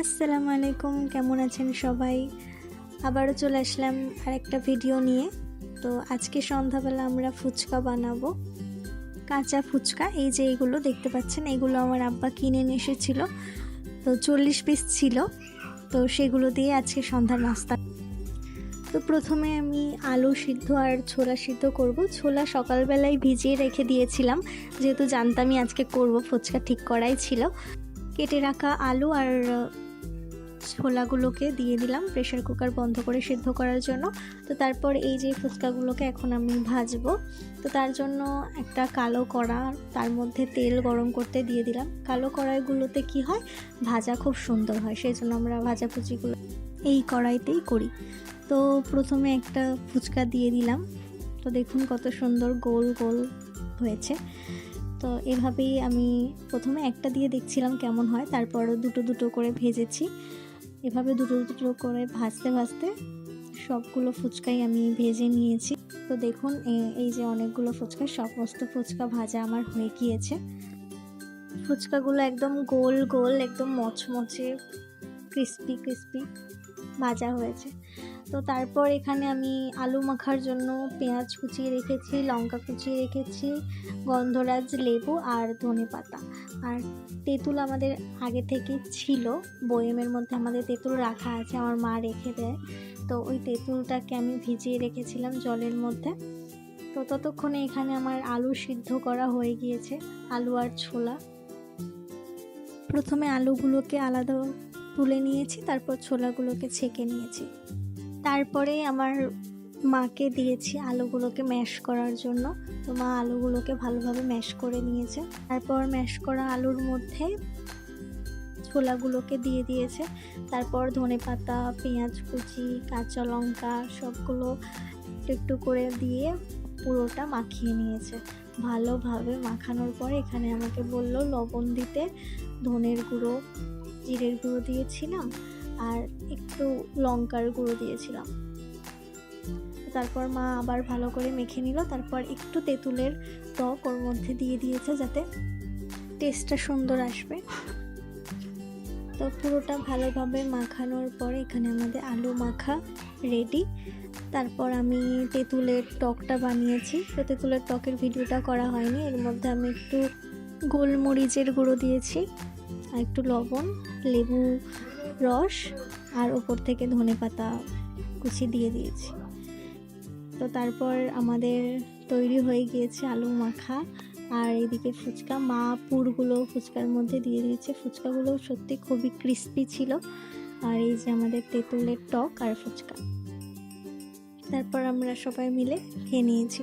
আসসালামু আলাইকুম, কেমন আছেন সবাই? আবারও চলে আসলাম আরেকটা ভিডিও নিয়ে। তো আজকে সন্ধ্যাবেলা আমরা ফুচকা বানাবো, কাঁচা ফুচকা। এই যে এইগুলো দেখতে পাচ্ছেন, এগুলো আমার আব্বা কিনে নিয়ে এসেছিল। তো 40 পিস ছিল, তো সেগুলো দিয়ে আজকে সন্ধ্যার নাস্তা। তো প্রথমে আমি আলু সিদ্ধ আর ছোলা সিদ্ধ করব। ছোলা সকালবেলায় ভিজিয়ে রেখে দিয়েছিলাম, যেহেতু জানতামই আজকে করব, ফুচকা ঠিক করাই ছিল। কেটে রাখা আলু আর ছোলাগুলোকে দিয়ে দিলাম প্রেসার কুকার বন্ধ করে সিদ্ধ করার জন্য। তো তারপর এই যে ফুচকাগুলোকে এখন আমি ভাজবো। তো তার জন্য একটা কালো কড়া, তার মধ্যে তেল গরম করতে দিয়ে দিলাম। কালো কড়াইগুলোতে কি হয়, ভাজা খুব সুন্দর হয়, সেই জন্য আমরা ভাজাভুজিগুলো এই কড়াইতেই করি। তো প্রথমে একটা ফুচকা দিয়ে দিলাম। তো দেখুন কত সুন্দর গোল গোল হয়েছে। তো এভাবেই আমি প্রথমে একটা দিয়ে দেখছিলাম কেমন হয়, তারপর দুটো দুটো করে ভেজেছি। এভাবে দুটো দুটো করে ভাজতে ভাজতে সবগুলো ফুচকাই আমি ভেজে নিয়েছি। তো দেখুন এই যে অনেকগুলো ফুচকা, সমস্ত ফুচকা ভাজা আমার হয়ে গিয়েছে। ফুচকাগুলো একদম গোল গোল, একদম মচমচে, ক্রিস্পি ক্রিস্পি ভাজা হয়েছে। তো তারপর এখানে আমি আলু মাখার জন্য পেঁয়াজ কুচিয়ে রেখেছি, লঙ্কা কুচিয়ে রেখেছি, গন্ধরাজ লেবু আর ধনেপাতা। আর তেঁতুল আমাদের আগে থেকে ছিল, বয়েমের মধ্যে আমাদের তেঁতুল রাখা আছে, আমার মা রেখে দেয়। তো ওই তেঁতুলটাকে আমি ভিজিয়ে রেখেছিলাম জলের মধ্যে। তো ততক্ষণে এখানে আমার আলু সিদ্ধ করা হয়ে গিয়েছে, আলু আর ছোলা। প্রথমে আলুগুলোকে আলাদা তুলে নিয়েছি, তারপর ছোলাগুলোকে ছেঁকে নিয়েছি। তারপরে আমার মাকে দিয়েছি আলুগুলোকে ম্যাশ করার জন্য। তো মা আলুগুলোকে ভালোভাবে ম্যাশ করে নিয়েছে। তারপর ম্যাশ করা আলুর মধ্যে ছোলাগুলোকে দিয়ে দিয়েছে। তারপর ধনেপাতা, পেঁয়াজ কুচি, কাঁচা লঙ্কা সবগুলো একটু একটু করে দিয়ে পুরোটা মাখিয়ে নিয়েছে। ভালোভাবে মাখানোর পর এখানে আমাকে বলল লবণ দিতে, ধনের গুঁড়ো, জিরের গুঁড়ো দিয়েছিলাম আর একটু লঙ্কার গুঁড়ো দিয়েছিলাম। তারপর মা আবার ভালো করে মেখে নিল। তারপর একটু তেঁতুলের টক ওর মধ্যে দিয়ে দিয়েছে, যাতে টেস্টটা সুন্দর আসবে। তো পুরোটা ভালোভাবে মাখানোর পরে এখানে আমাদের আলু মাখা রেডি। তারপর আমি তেঁতুলের টকটা বানিয়েছি। তো তেঁতুলের টকের ভিডিওটা করা হয়নি, এর মধ্যে আমি একটু গোলমরিচের গুঁড়ো দিয়েছি আর একটু লবণ, লেবু রস আর ওপর থেকে ধনেপাতা কুচি দিয়ে দিয়েছি। তো তারপর আমাদের তৈরি হয়ে গিয়েছে আলু মাখা। আর এদিকে ফুচকা, মা পুরগুলো ফুচকার মধ্যে দিয়ে দিয়েছে। ফুচকাগুলো সত্যি খুবই ক্রিস্পি ছিল। আর এই যে আমাদের তেঁতুলের টক আর ফুচকা, তারপর আমরা সবাই মিলে খেয়ে নিয়েছি।